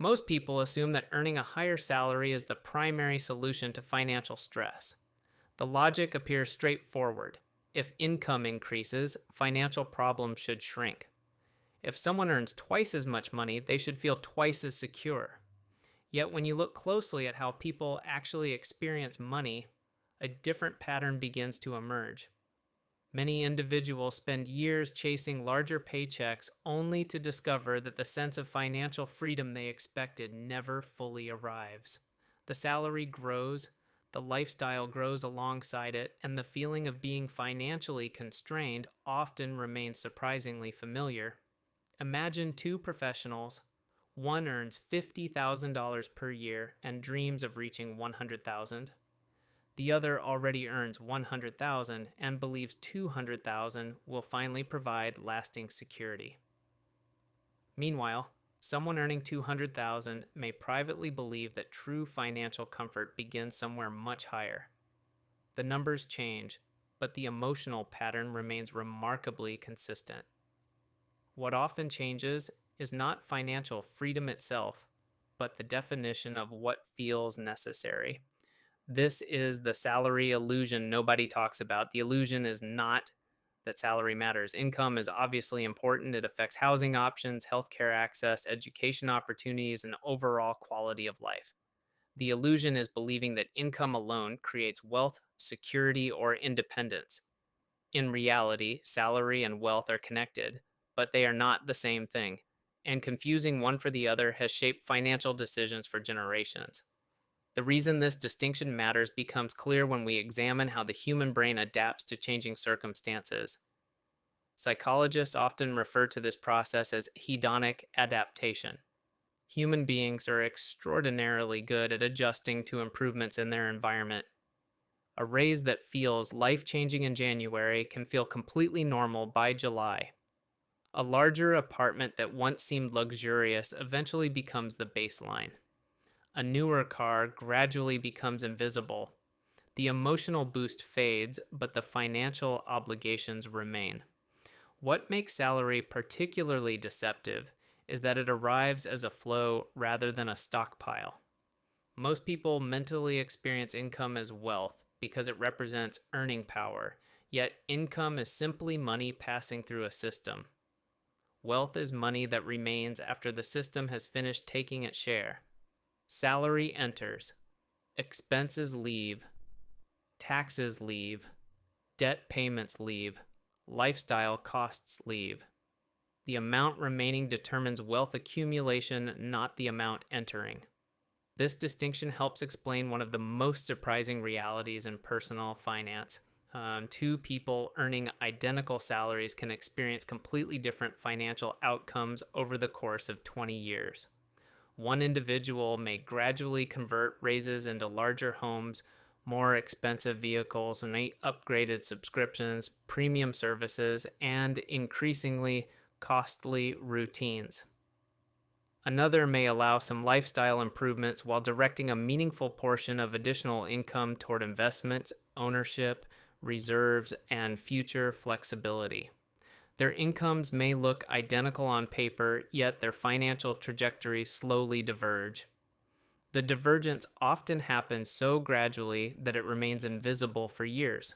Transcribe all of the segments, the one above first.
Most people assume that earning a higher salary is the primary solution to financial stress. The logic appears straightforward. If income increases, financial problems should shrink. If someone earns twice as much money, they should feel twice as secure. Yet when you look closely at how people actually experience money, a different pattern begins to emerge. Many individuals spend years chasing larger paychecks only to discover that the sense of financial freedom they expected never fully arrives. The salary grows, the lifestyle grows alongside it, and the feeling of being financially constrained often remains surprisingly familiar. Imagine two professionals. One earns $50,000 per year and dreams of reaching 100,000. The other already earns 100,000 and believes 200,000 will finally provide lasting security. Meanwhile, someone earning 200,000 may privately believe that true financial comfort begins somewhere much higher. The numbers change, but the emotional pattern remains remarkably consistent. What often changes is not financial freedom itself, but the definition of what feels necessary. This is the salary illusion nobody talks about. The illusion is not that salary matters. Income is obviously important. It affects housing options, healthcare access, education opportunities, and overall quality of life. The illusion is believing that income alone creates wealth, security, or independence. In reality, salary and wealth are connected, but they are not the same thing, and confusing one for the other has shaped financial decisions for generations. The reason this distinction matters becomes clear when we examine how the human brain adapts to changing circumstances. Psychologists often refer to this process as hedonic adaptation. Human beings are extraordinarily good at adjusting to improvements in their environment. A raise that feels life-changing in January can feel completely normal by July. A larger apartment that once seemed luxurious eventually becomes the baseline. A newer car gradually becomes invisible. The emotional boost fades, but the financial obligations remain. What makes salary particularly deceptive is that it arrives as a flow rather than a stockpile. Most people mentally experience income as wealth because it represents earning power, yet income is simply money passing through a system. Wealth is money that remains after the system has finished taking its share. Salary enters, expenses leave, taxes leave, debt payments leave, lifestyle costs leave. The amount remaining determines wealth accumulation, not the amount entering. This distinction helps explain one of the most surprising realities in personal finance. Two people earning identical salaries can experience completely different financial outcomes over the course of 20 years. One individual may gradually convert raises into larger homes, more expensive vehicles, and upgraded subscriptions, premium services, and increasingly costly routines. Another may allow some lifestyle improvements while directing a meaningful portion of additional income toward investments, ownership, reserves, and future flexibility. Their incomes may look identical on paper, yet their financial trajectories slowly diverge. The divergence often happens so gradually that it remains invisible for years.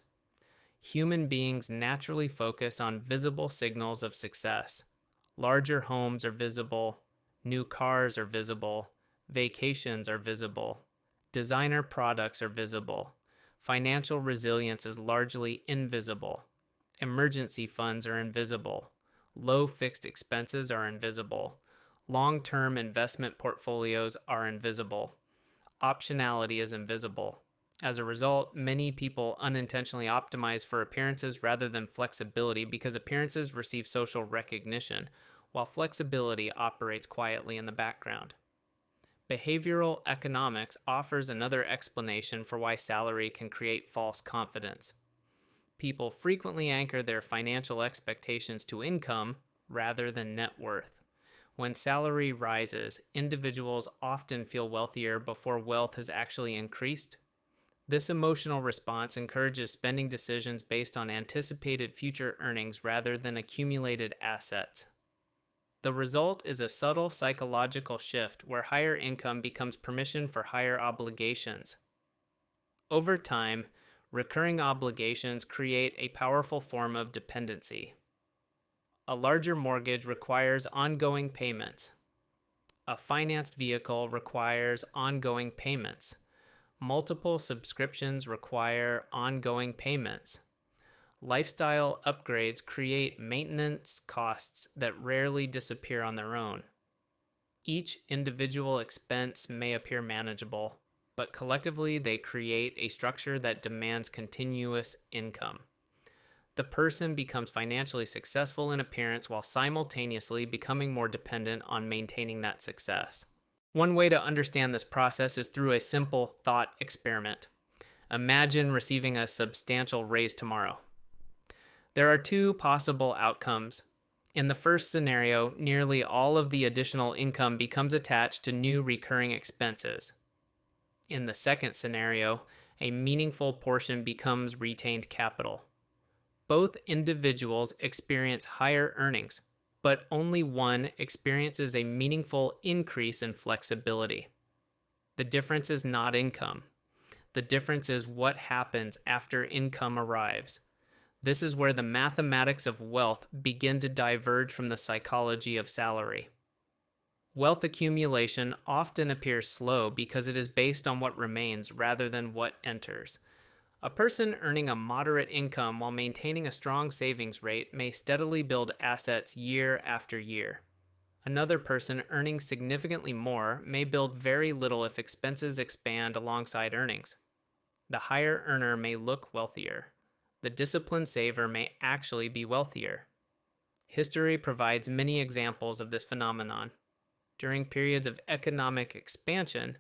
Human beings naturally focus on visible signals of success. Larger homes are visible, new cars are visible, vacations are visible, designer products are visible. Financial resilience is largely invisible. Emergency funds are invisible. Low fixed expenses are invisible. Long-term investment portfolios are invisible. Optionality is invisible. As a result, many people unintentionally optimize for appearances rather than flexibility because appearances receive social recognition, while flexibility operates quietly in the background. Behavioral economics offers another explanation for why salary can create false confidence. People frequently anchor their financial expectations to income rather than net worth. When salary rises, individuals often feel wealthier before wealth has actually increased. This emotional response encourages spending decisions based on anticipated future earnings rather than accumulated assets. The result is a subtle psychological shift where higher income becomes permission for higher obligations. Over time, recurring obligations create a powerful form of dependency. A larger mortgage requires ongoing payments. A financed vehicle requires ongoing payments. Multiple subscriptions require ongoing payments. Lifestyle upgrades create maintenance costs that rarely disappear on their own. Each individual expense may appear manageable, but collectively they create a structure that demands continuous income. The person becomes financially successful in appearance while simultaneously becoming more dependent on maintaining that success. One way to understand this process is through a simple thought experiment. Imagine receiving a substantial raise tomorrow. There are two possible outcomes. In the first scenario, nearly all of the additional income becomes attached to new recurring expenses. In the second scenario, a meaningful portion becomes retained capital. Both individuals experience higher earnings, but only one experiences a meaningful increase in flexibility. The difference is not income. The difference is what happens after income arrives. This is where the mathematics of wealth begin to diverge from the psychology of salary. Wealth accumulation often appears slow because it is based on what remains rather than what enters. A person earning a moderate income while maintaining a strong savings rate may steadily build assets year after year. Another person earning significantly more may build very little if expenses expand alongside earnings. The higher earner may look wealthier. The disciplined saver may actually be wealthier. History provides many examples of this phenomenon. During periods of economic expansion,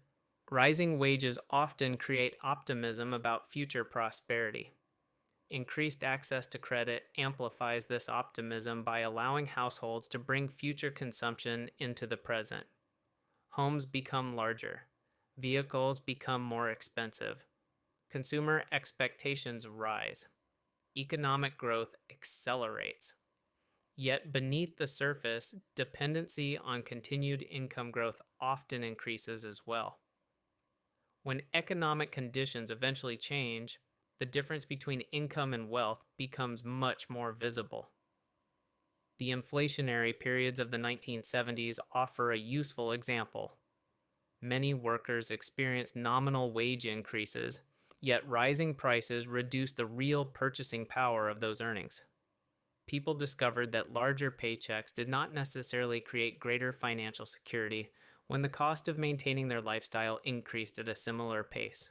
rising wages often create optimism about future prosperity. Increased access to credit amplifies this optimism by allowing households to bring future consumption into the present. Homes become larger. Vehicles become more expensive. Consumer expectations rise. Economic growth accelerates. Yet beneath the surface, dependency on continued income growth often increases as well. When economic conditions eventually change, the difference between income and wealth becomes much more visible. The inflationary periods of the 1970s offer a useful example. Many workers experienced nominal wage increases, yet rising prices reduced the real purchasing power of those earnings. People discovered that larger paychecks did not necessarily create greater financial security when the cost of maintaining their lifestyle increased at a similar pace.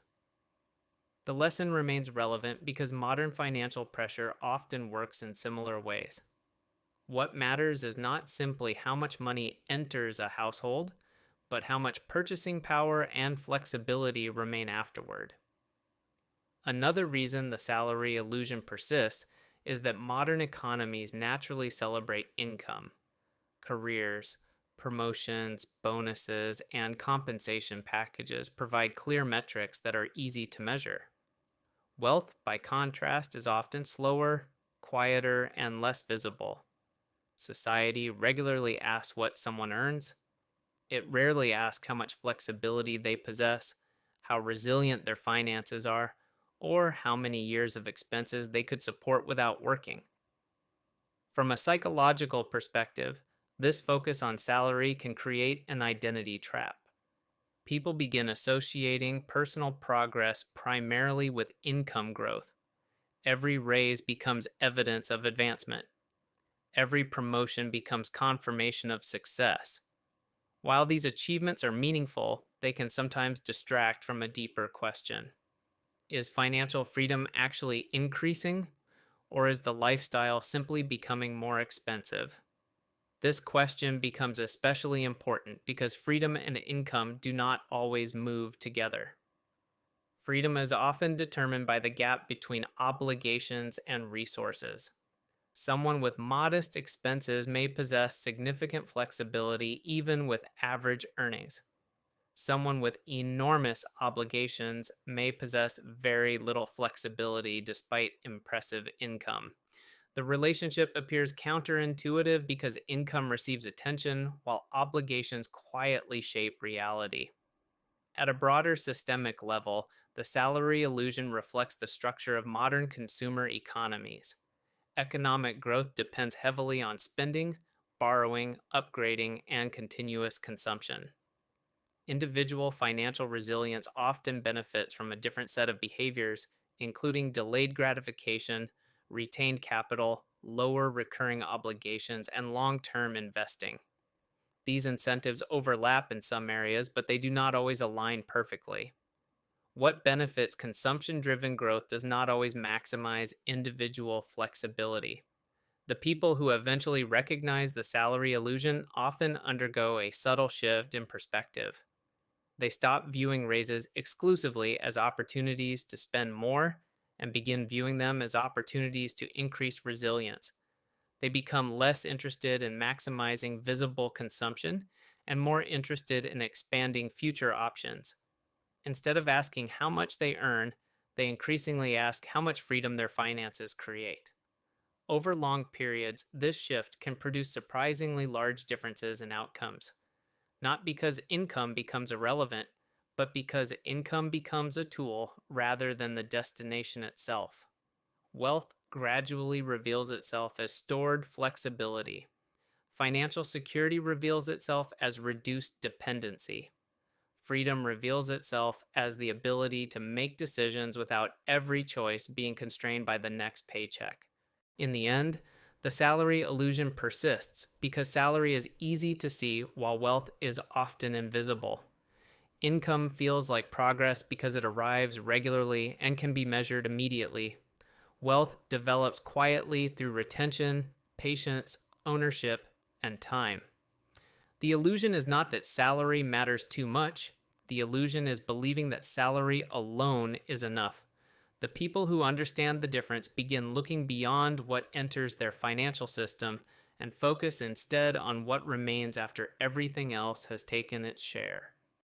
The lesson remains relevant because modern financial pressure often works in similar ways. What matters is not simply how much money enters a household, but how much purchasing power and flexibility remain afterward. Another reason the salary illusion persists is that modern economies naturally celebrate income. Careers, promotions, bonuses, and compensation packages provide clear metrics that are easy to measure. Wealth, by contrast, is often slower, quieter, and less visible. Society regularly asks what someone earns. It rarely asks how much flexibility they possess, how resilient their finances are, or how many years of expenses they could support without working. From a psychological perspective, this focus on salary can create an identity trap. People begin associating personal progress primarily with income growth. Every raise becomes evidence of advancement. Every promotion becomes confirmation of success. While these achievements are meaningful, they can sometimes distract from a deeper question. Is financial freedom actually increasing, or is the lifestyle simply becoming more expensive? This question becomes especially important because freedom and income do not always move together. Freedom is often determined by the gap between obligations and resources. Someone with modest expenses may possess significant flexibility even with average earnings. Someone with enormous obligations may possess very little flexibility despite impressive income. The relationship appears counterintuitive because income receives attention while obligations quietly shape reality. At a broader systemic level, the salary illusion reflects the structure of modern consumer economies. Economic growth depends heavily on spending, borrowing, upgrading, and continuous consumption. Individual financial resilience often benefits from a different set of behaviors, including delayed gratification, retained capital, lower recurring obligations, and long term investing. These incentives overlap in some areas, but they do not always align perfectly. What benefits consumption driven growth does not always maximize individual flexibility. The people who eventually recognize the salary illusion often undergo a subtle shift in perspective. They stop viewing raises exclusively as opportunities to spend more and begin viewing them as opportunities to increase resilience. They become less interested in maximizing visible consumption and more interested in expanding future options. Instead of asking how much they earn, they increasingly ask how much freedom their finances create. Over long periods, this shift can produce surprisingly large differences in outcomes, not because income becomes irrelevant, but because income becomes a tool rather than the destination itself. Wealth gradually reveals itself as stored flexibility. Financial security reveals itself as reduced dependency. Freedom reveals itself as the ability to make decisions without every choice being constrained by the next paycheck. In the end, the salary illusion persists because salary is easy to see while wealth is often invisible. Income feels like progress because it arrives regularly and can be measured immediately. Wealth develops quietly through retention, patience, ownership, and time. The illusion is not that salary matters too much. The illusion is believing that salary alone is enough. The people who understand the difference begin looking beyond what enters their financial system and focus instead on what remains after everything else has taken its share.